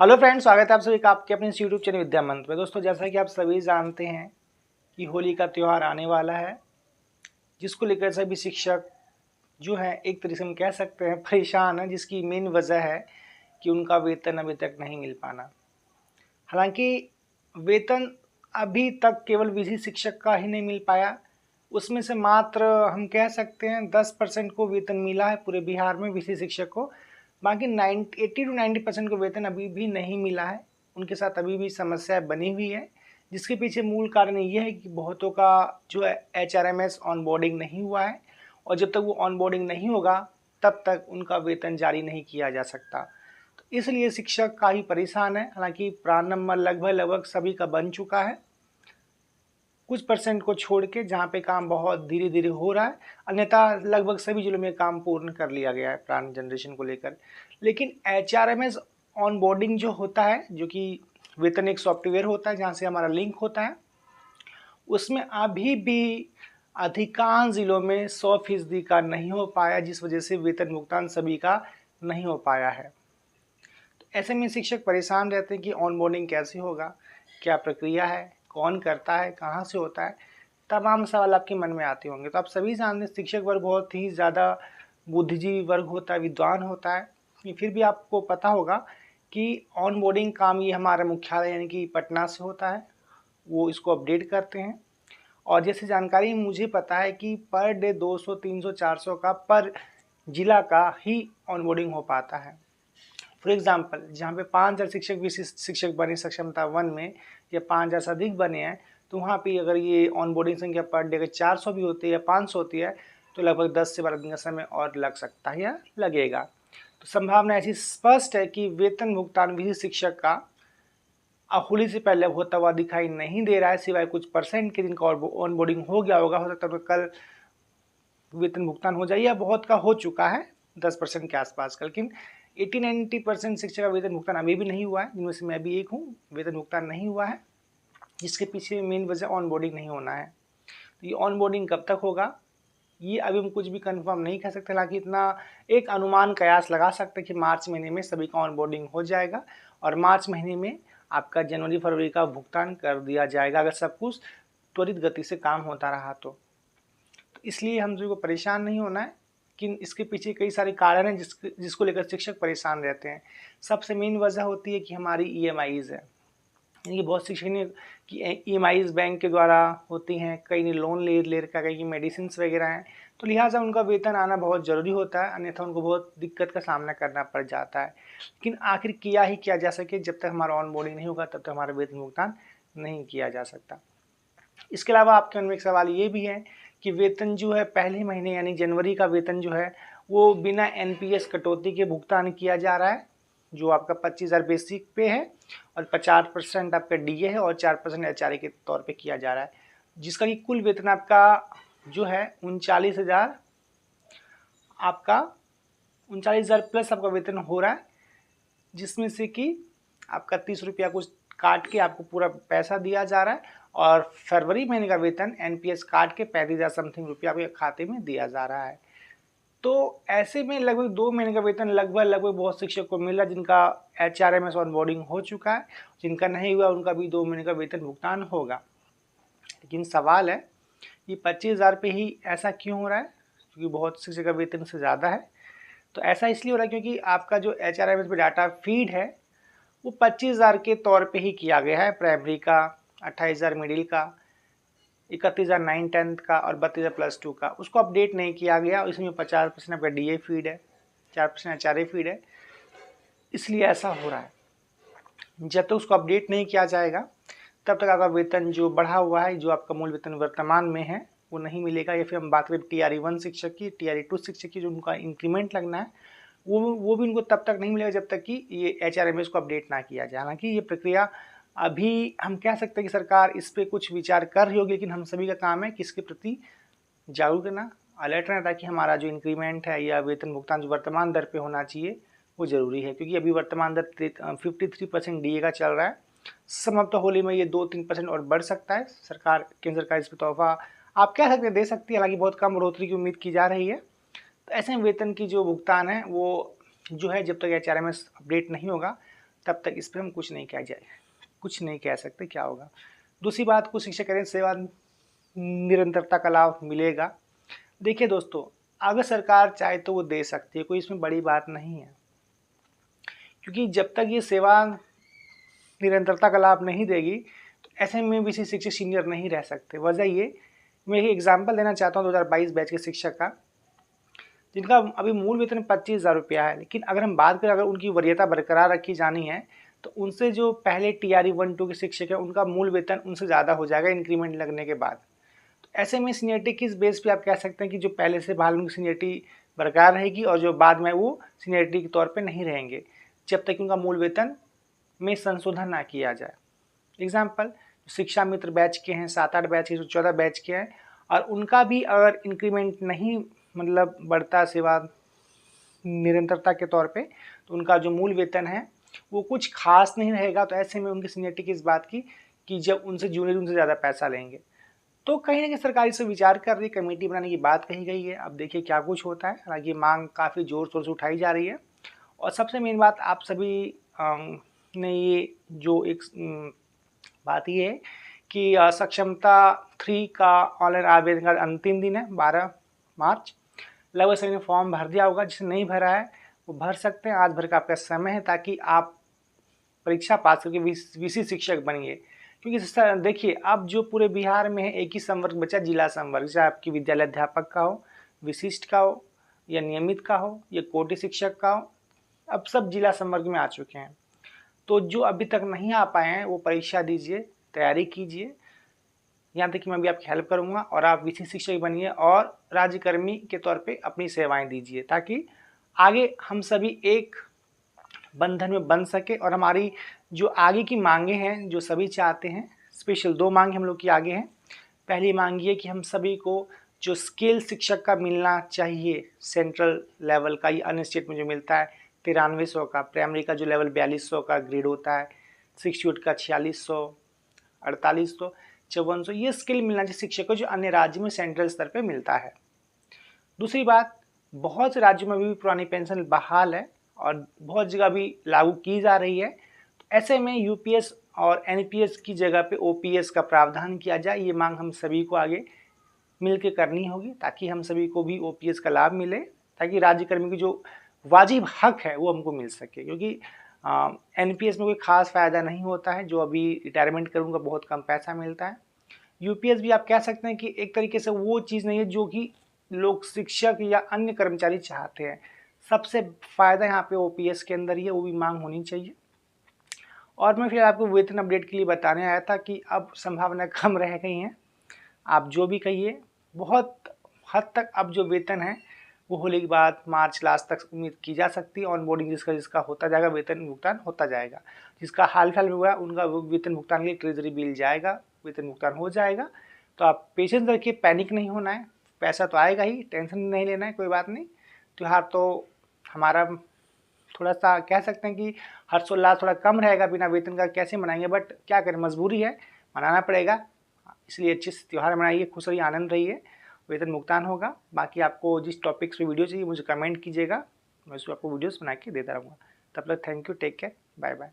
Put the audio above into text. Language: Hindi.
हेलो फ्रेंड्स, स्वागत है आप सभी का आपके अपने यूट्यूब चैनल विद्या मंत्र में। दोस्तों, जैसा कि आप सभी जानते हैं कि होली का त्यौहार आने वाला है, जिसको लेकर सभी शिक्षक जो है एक तरीके से हम कह सकते हैं परेशान है, जिसकी मेन वजह है कि उनका वेतन अभी तक नहीं मिल पाना। हालांकि वेतन अभी तक केवल विधि शिक्षक का ही नहीं मिल पाया, उसमें से मात्र हम कह सकते हैं 10% को वेतन मिला है पूरे बिहार में विधि शिक्षक को। बाकी 80 to 90% को वेतन अभी भी नहीं मिला है। उनके साथ अभी भी समस्या बनी हुई है, जिसके पीछे मूल कारण ये है कि बहुतों का जो है HRMS ऑनबोर्डिंग नहीं हुआ है, और जब तक वो ऑनबोर्डिंग नहीं होगा तब तक उनका वेतन जारी नहीं किया जा सकता। तो इसलिए शिक्षक काफ़ी परेशान है। हालांकि प्रारंभ नंबर लगभग सभी का बन चुका है, कुछ परसेंट को छोड़ के जहाँ पे काम बहुत धीरे धीरे हो रहा है, अन्यथा लगभग सभी जिलों में काम पूर्ण कर लिया गया है प्राण जनरेशन को लेकर। लेकिन HRMS ऑनबोर्डिंग जो होता है, जो कि वेतन एक सॉफ्टवेयर होता है जहाँ से हमारा लिंक होता है, उसमें अभी भी अधिकांश जिलों में 100% का नहीं हो पाया, जिस वजह से वेतन भुगतान सभी का नहीं हो पाया है। तो ऐसे में शिक्षक परेशान रहते हैं कि ऑनबोर्डिंग कैसे होगा, क्या प्रक्रिया है, कौन करता है, कहाँ से होता है, तमाम सवाल आपके मन में आते होंगे। तो आप सभी जानते हैं शिक्षक वर्ग बहुत ही ज़्यादा बुद्धिजीवी वर्ग होता है, विद्वान होता है। फिर भी आपको पता होगा कि ऑनबोर्डिंग काम ये हमारा मुख्यालय यानी कि पटना से होता है, वो इसको अपडेट करते हैं। और जैसे जानकारी मुझे पता है कि पर डे 200, 300, 400 का पर जिला का ही ऑनबोर्डिंग हो पाता है। फॉर एग्जाम्पल, जहाँ पे 5000 शिक्षक विशिष्ट शिक्षक बने सक्षमता 1 में, या 5000 से अधिक बने हैं, तो वहाँ पे अगर ये ऑनबोर्डिंग संख्या पर डे अगर 400 भी होती है या 500 होती है, तो लगभग 10 से 12 दिन का समय और लग सकता है या लगेगा। तो संभावना ऐसी स्पष्ट है कि वेतन भुगतान विधि शिक्षक का होली से पहले होता हुआ दिखाई नहीं दे रहा है, सिवाय कुछ परसेंट के जिनका ऑनबोर्डिंग हो गया होगा। हो सकता है कल वेतन भुगतान हो जाए, या बहुत का हो चुका है 10% के आसपास का। लेकिन 80-90% शिक्षक का वेतन भुगतान अभी भी नहीं हुआ है, जिनमें से मैं भी एक हूँ। वेतन भुगतान नहीं हुआ है, जिसके पीछे मेन वजह ऑनबोर्डिंग नहीं होना है। तो ये ऑनबोर्डिंग कब तक होगा, ये अभी हम कुछ भी कंफर्म नहीं कह सकते। हालांकि इतना एक अनुमान कयास लगा सकते हैं कि मार्च महीने में सभी का ऑनबोर्डिंग हो जाएगा, और मार्च महीने में आपका जनवरी फरवरी का भुगतान कर दिया जाएगा, अगर सब कुछ त्वरित गति से काम होता रहा तो। इसलिए हम सभी को परेशान नहीं होना है, कि इसके पीछे कई सारे कारण हैं जिसको लेकर शिक्षक परेशान रहते हैं। सबसे मेन वजह होती है कि हमारी EMIs है, यानी कि बहुत शिक्षक ने कि EMIs बैंक के द्वारा होती हैं, कई ने लोन ले रखा, कई की मेडिसिन वगैरह हैं, तो लिहाजा उनका वेतन आना बहुत ज़रूरी होता है, अन्यथा उनको बहुत दिक्कत का सामना करना पड़ जाता है। लेकिन आखिर किया ही किया जा सके, जब तक हमारा ऑनबोर्डिंग नहीं होगा तब तक हमारा वेतन भुगतान नहीं किया जा सकता। इसके अलावा आपके मन में एक सवाल ये भी है कि वेतन जो है पहले महीने यानी जनवरी का वेतन जो है वो बिना NPS कटौती के भुगतान किया जा रहा है, जो आपका 25,000 बेसिक पे है, और 50% आपका DA है, और 4% HRA के तौर पे किया जा रहा है, जिसका कि कुल वेतन आपका जो है 39,000, आपका 39,000 प्लस आपका वेतन हो रहा है, जिसमें से कि आपका 30 रुपया कुछ काट के आपको पूरा पैसा दिया जा रहा है, और फरवरी महीने का वेतन NPS काट के 35,000 समथिंग रुपया आपके खाते में दिया जा रहा है। तो ऐसे में लगभग 2 महीने का वेतन लगभग बहुत शिक्षक को मिला, जिनका HRMS ऑनबोर्डिंग हो चुका है। जिनका नहीं हुआ उनका भी 2 महीने का वेतन भुगतान होगा। लेकिन सवाल है कि 25,000 पे ही ऐसा क्यों हो रहा है, क्योंकि बहुत शिक्षक का वेतन से ज़्यादा है। तो ऐसा इसलिए हो रहा है क्योंकि आपका जो HRMS पे डाटा फीड है वो 25,000 के तौर पे ही किया गया है, प्राइमरी का 28,000, मिडिल का 31,000, 9 10th का, और 32,000 +2 का। उसको अपडेट नहीं किया गया, इसमें 50% आपका DA फीड है, 4% HRA फीड है, इसलिए ऐसा हो रहा है। जब तक उसको अपडेट नहीं किया जाएगा तब तक आपका वेतन जो बढ़ा हुआ है, जो आपका मूल वेतन वर्तमान में है, वो नहीं मिलेगा। या फिर हम बात करें TRE 1 शिक्षक की, TRE 2 शिक्षक की, जो उनका इंक्रीमेंट लगना है, वो भी उनको तब तक नहीं मिलेगा जब तक कि ये HRMS को अपडेट ना किया जाए। हालांकि ये प्रक्रिया अभी हम कह सकते हैं कि सरकार इस पर कुछ विचार कर रही होगी, लेकिन हम सभी का काम है कि इसके प्रति जागरूक रहना, अलर्ट रहना, ताकि हमारा जो इंक्रीमेंट है या वेतन भुगतान जो वर्तमान दर पे होना चाहिए वो ज़रूरी है। क्योंकि अभी वर्तमान दर 53% DA का चल रहा है। समाप्त होली में ये 2-3% और बढ़ सकता है। सरकार, केंद्र सरकार इस पर तोहफा आप कह सकते हैं दे सकती है, हालांकि बहुत कम बढ़ोतरी की उम्मीद की जा रही है। तो ऐसे में वेतन की जो भुगतान है वो जो है, जब तक HRMS अपडेट नहीं होगा तब तक इस पर हम कुछ नहीं कह सकते क्या होगा। दूसरी बात, कुछ शिक्षक करें सेवा निरंतरता का लाभ मिलेगा। देखिए दोस्तों, अगर सरकार चाहे तो वो दे सकती है, कोई इसमें बड़ी बात नहीं है, क्योंकि जब तक ये सेवा निरंतरता का लाभ नहीं देगी तो ऐसे में भी शिक्षक सीनियर नहीं रह सकते। वजह ये, मैं एक एग्जाम्पल देना चाहता हूँ 2022 बैच के शिक्षक का, जिनका अभी मूल वेतन 25,000 रुपया है, लेकिन अगर हम बात करें अगर उनकी वरीयता बरकरार रखी जानी है तो उनसे जो पहले TRE 1-2 के शिक्षक हैं उनका मूल वेतन उनसे ज़्यादा हो जाएगा इंक्रीमेंट लगने के बाद। तो ऐसे में सीनियरिटी किस बेस पे आप कह सकते हैं कि जो पहले से बहाल उनकी सीनियरिटी बरकरार रहेगी और जो बाद में वो सीनियरिटी के तौर पे नहीं रहेंगे जब तक उनका मूल वेतन में संशोधन ना किया जाए। एग्जाम्पल, शिक्षा मित्र बैच के हैं, 7-8 बैच के, 14 बैच के हैं, और उनका भी अगर इंक्रीमेंट नहीं मतलब बढ़ता सेवा निरंतरता के तौर पे, तो उनका जो मूल वेतन है वो कुछ खास नहीं रहेगा। तो ऐसे में उनकी सीनियरिटी किस बात की कि जब उनसे जूनियर उनसे ज़्यादा पैसा लेंगे। तो कहीं ना कहीं सरकार इस पर विचार कर रही है, कमेटी बनाने की बात कही गई है। अब देखिए क्या कुछ होता है। हालांकि मांग काफ़ी ज़ोर शोर से उठाई जा रही है, और सबसे मेन बात आप सभी ने ये जो एक बात ये है कि सक्षमता 3 का ऑनलाइन आवेदन का अंतिम दिन है 12 मार्च। लगभग सभी ने फॉर्म भर दिया होगा, जिसने नहीं भरा है वो भर सकते हैं। आज भर का आपका समय है ताकि आप परीक्षा पास करके VC शिक्षक बनिए। क्योंकि देखिए अब जो पूरे बिहार में है एक ही संवर्ग बचा, जिला संवर्ग, चाहे आपकी विद्यालय अध्यापक का हो, विशिष्ट का हो, या नियमित का हो, या कोटि शिक्षक का हो, अब सब जिला संवर्ग में आ चुके हैं। तो जो अभी तक नहीं आ पाए हैं वो परीक्षा दीजिए, तैयारी कीजिए। यहाँ तक कि मैं भी आपकी हेल्प करूँगा और आप VC शिक्षक बनिए और राज्यकर्मी के तौर पे अपनी सेवाएं दीजिए, ताकि आगे हम सभी एक बंधन में बन सके। और हमारी जो आगे की मांगे हैं जो सभी चाहते हैं, स्पेशल 2 मांगे हम लोग की आगे हैं। पहली मांग ये कि हम सभी को जो स्किल शिक्षक का मिलना चाहिए सेंट्रल लेवल का, ये अन्य स्टेट में जो मिलता है 9300 का, प्राइमरी का जो लेवल 4200 का ग्रेड होता है, शिक्षक का 4600, 4800, 5400, ये स्किल मिलना चाहिए शिक्षक को जो अन्य राज्य में सेंट्रल स्तर पर मिलता है। दूसरी बात, बहुत से राज्यों में भी पुरानी पेंशन बहाल है और बहुत जगह भी लागू की जा रही है। तो ऐसे में UPS और NPS की जगह पे OPS का प्रावधान किया जाए। ये मांग हम सभी को आगे मिलकर करनी होगी ताकि हम सभी को भी OPS का लाभ मिले, ताकि राज्यकर्मी की जो वाजिब हक है वो हमको मिल सके। क्योंकि NPS में कोई खास फ़ायदा नहीं होता है, जो अभी रिटायरमेंट करूँगा बहुत कम पैसा मिलता है। UPS भी आप कह सकते हैं कि एक तरीके से वो चीज़ नहीं है जो कि लोग शिक्षक या अन्य कर्मचारी चाहते हैं। सबसे फ़ायदा यहाँ पे OPS के अंदर ही है, वो भी मांग होनी चाहिए। और मैं फिर आपको वेतन अपडेट के लिए बताने आया था कि अब संभावना कम रह गई हैं। आप जो भी कहिए, बहुत हद तक अब जो वेतन है वो होली के बाद मार्च लास्ट तक उम्मीद की जा सकती है। ऑनबोर्डिंग जिसका होता जाएगा, वेतन भुगतान होता जाएगा। जिसका हाल फिलहाल में हुआ उनका वेतन भुगतान के लिए ट्रेजरी बिल जाएगा, वेतन भुगतान हो जाएगा। तो आप पेशेंस रखिए, पैनिक नहीं होना है, पैसा तो आएगा ही, टेंशन नहीं लेना है, कोई बात नहीं। त्यौहार तो हमारा थोड़ा सा कह सकते हैं कि हर्षोल्लास थोड़ा कम रहेगा, बिना वेतन का कैसे मनाएंगे, बट क्या करें, मजबूरी है, मनाना पड़ेगा। इसलिए अच्छे से त्यौहार मनाइए, खुश रहिए, आनंद रहिए। वेतन भुगतान होगा। बाकी आपको जिस टॉपिक्स पे वीडियो चाहिए मुझे कमेंट कीजिएगा, मैं उसमें आपको वीडियोस बना के देता रहूँगा। तब तक thank you, take care, bye bye.